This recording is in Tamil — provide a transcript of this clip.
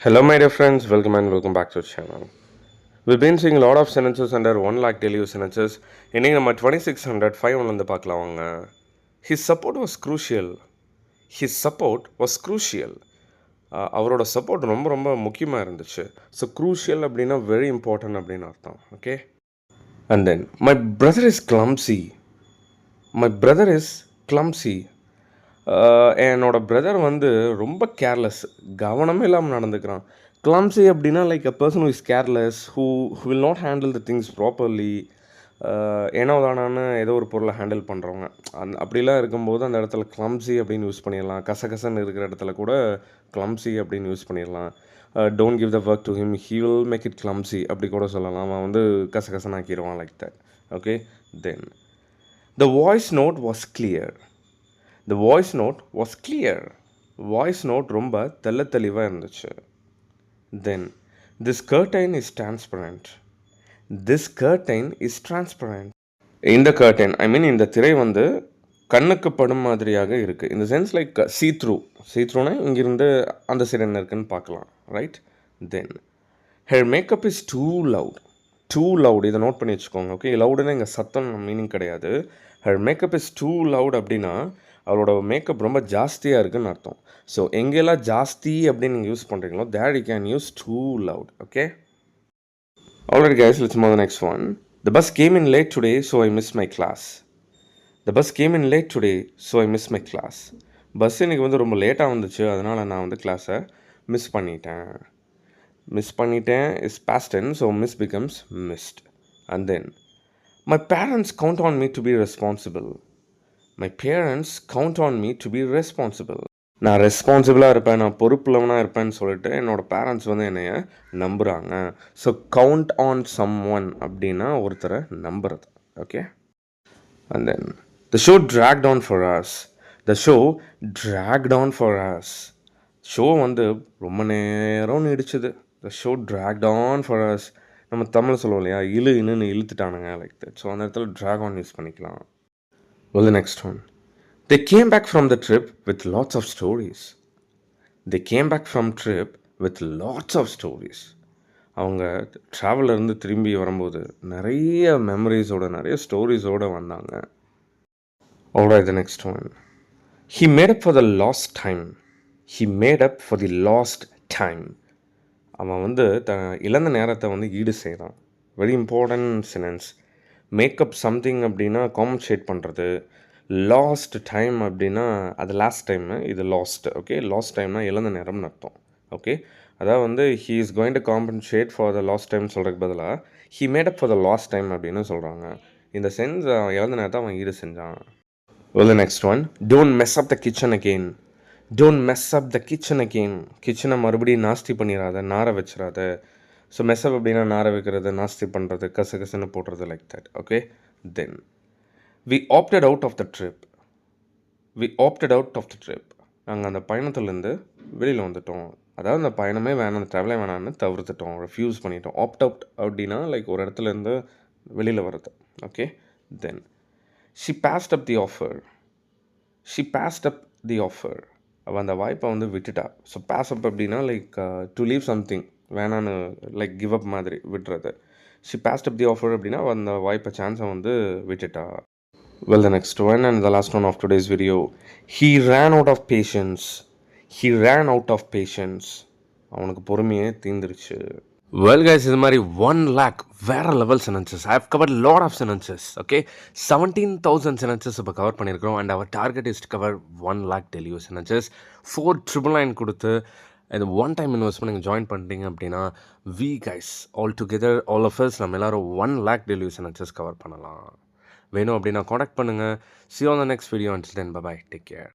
Hello, my dear friends. Welcome back to the channel. We've been seeing a lot of sentences under 1 lakh daily use sentences. இன்னைக்கு நம்ம 2605 வந்து பார்க்கலாம் வாங்க. His support was crucial. His support was crucial. அவரோட சப்போர்ட் ரொம்ப ரொம்ப முக்கியமாக இருந்துச்சு. ஸோ க்ரூஷியல் அப்படின்னா வெரி இம்பார்ட்டன்ட் அப்படின்னு அர்த்தம். Okay. And then my brother is கிளம்சி. My brother is கிளம்சி. என்னோட பிரதர் வந்து ரொம்ப கேர்லெஸ், கவனமே இல்லாமல் நடந்துக்கிறான். கிளம்ஸி அப்படின்னா like a person who is careless, who will not handle the things properly. ஏனோ தானான்னு ஏதோ ஒரு பொருளை ஹேண்டில் பண்ணுறவங்க. அப்படிலாம் இருக்கும்போது அந்த இடத்துல கிளம்ஸி அப்படின்னு யூஸ் பண்ணிடலாம். கசகசன்னு இருக்கிற இடத்துல கூட கிளம்ஸி அப்படின்னு யூஸ் பண்ணிடலாம். Don't give the work to him, he will make it clumsy அப்படி கூட சொல்லலாம். அவன் வந்து கசகசனாக்கிடுவான் like that. Okay. Then the voice note was clear. The voice note was clear. Voice note ரொம்ப தெளிவாக இருந்துச்சு. Then this curtain is transparent. This curtain is transparent. இந்த கர்டைன் ஐ மீன் இந்த திரை வந்து கண்ணுக்கு படும் மாதிரியாக இருக்குது. இந்த சென்ஸ் லைக் சீத்ரூனா இங்கிருந்து அந்த சைடு என்ன இருக்குன்னு பார்க்கலாம். Right. Then her makeup is too loud. இதை நோட் பண்ணி வச்சுக்கோங்க. ஓகே. லவுடுன்னு இங்கே சத்தம் மீனிங் கிடையாது. Her makeup is too loud அப்படின்னா அவரோட மேக்கப் ரொம்ப ஜாஸ்தியாக இருக்குதுன்னு அர்த்தம். ஸோ எங்கெல்லாம் ஜாஸ்தி அப்படின்னு நீங்கள் யூஸ் பண்ணுறீங்களோ that you can use too loud. Okay. Alright guys, let's move to the next one. The bus came in late today so I miss my class. The bus came in late today so I miss my class. Bus இன்றைக்கி வந்து ரொம்ப லேட்டாக வந்துச்சு, அதனால் நான் வந்து கிளாஸை மிஸ் பண்ணிட்டேன் is past tense, so miss becomes missed. And then my parents count on me to be responsible. My parents count on me to be responsible. நான் ரெஸ்பான்சிபிளாக இருப்பேன், நான் பொறுப்புள்ளவனாக இருப்பேன்னு சொல்லிட்டு என்னோடய பேரண்ட்ஸ் வந்து என்னைய நம்புகிறாங்க. So count on someone அப்படின்னா ஒருத்தரை நம்புறது. Okay. And then the show dragged on for us. The show dragged on for us. ஷோ வந்து ரொம்ப நேரம் நீடிச்சுது. The show dragged on for us. நம்ம தமிழ் சொல்லுவோம் இல்லையா, இழுன்னு இழுத்துட்டானுங்க லைக் தட். ஸோ அந்த இடத்துல ட்ராக் ஆன் யூஸ் பண்ணிக்கலாம். Well, the next one. They came back from the trip with lots of stories. They came back from trip with lots of stories. அவங்க ட்ராவலிருந்து திரும்பி வரும்போது நிறைய மெமரிஸோட நிறைய ஸ்டோரிஸோடு வந்தாங்க. Alright, the next one. He made up for the lost time. He made up for the lost time. அவன் வந்து இழந்த நேரத்தை வந்து ஈடு செய்கிறான். Very important sentence. Makeup something அப்படின்னா காம்பன்சேட் பண்ணுறது. லாஸ்ட் டைம் அப்படின்னா அது லாஸ்ட் டைமு, இது லாஸ்ட். ஓகே. லாஸ்ட் டைம்னா இழந்த நேரம்னு அர்த்தம். ஓகே. அதாவது வந்து he is going to compensate for the last time சொல்கிறதுக்கு பதிலாக he made up for the last time அப்படின்னு சொல்கிறாங்க. இந்த சென்ஸ் இழந்த நேரத்தை அவன் ஈடு செஞ்சான். Well, the next one. Don't mess up the kitchen again. Don't mess up the kitchen again. கிச்சனை மறுபடியும் நாஸ்தி பண்ணிடாத, நார வச்சிடாத. ஸோ மெஸ்அப் அப்படின்னா நார வைக்கிறது, நாஸ்தி பண்ணுறது, கசகசன்னு போடுறது like that. Okay. Then we opted out of the trip. நாங்கள் அந்த பயணத்துலேருந்து வெளியில் வந்துட்டோம். அதாவது அந்த பயணமே வேணாம், அந்த ட்ராவலே வேணான்னு தவிர்த்துட்டோம், ரெஃப்யூஸ் பண்ணிட்டோம். ஆப்ட் அவுட் அப்படின்னா லைக் ஒரு இடத்துலேருந்து வெளியில் வர்றது. Okay. Then she past up the offer. அவள் அந்த வாய்ப்பை வந்து விட்டுட்டா. ஸோ பாஸ் அப் அப்படின்னா லைக் டு லீவ் சம்திங், வேணான்னு லைக் கிவ் அப் மாதிரி விட்டுறது. She past up the offer அப்படின்னா அந்த வாய்ப்பை சான்ஸை வந்து விட்டுட்டா. Well, the next one and the last one of today's video. He ran out of patience. அவனுக்கு பொறுமையே தீந்துருச்சு. Well guys, இது மாதிரி 1 lakh வேறு level sentences. I have covered lot of sentences. Okay, 17,000 sentences இப்போ கவர் பண்ணியிருக்கிறோம். And our target is to cover 1 lakh daily use sentences. 4,999 கொடுத்து இது ஒன் டைம் இன்வெஸ்ட்மெண்ட் நீங்கள் ஜாயின் பண்ணிட்டீங்க அப்படின்னா we guys all together all of us நம்ம எல்லோரும் 1 lakh daily use sentences cover பண்ணலாம். வேணும் அப்படின்னா காண்டாக்ட் பண்ணுங்கள். See you on the next video. Until then, bye bye. Take care.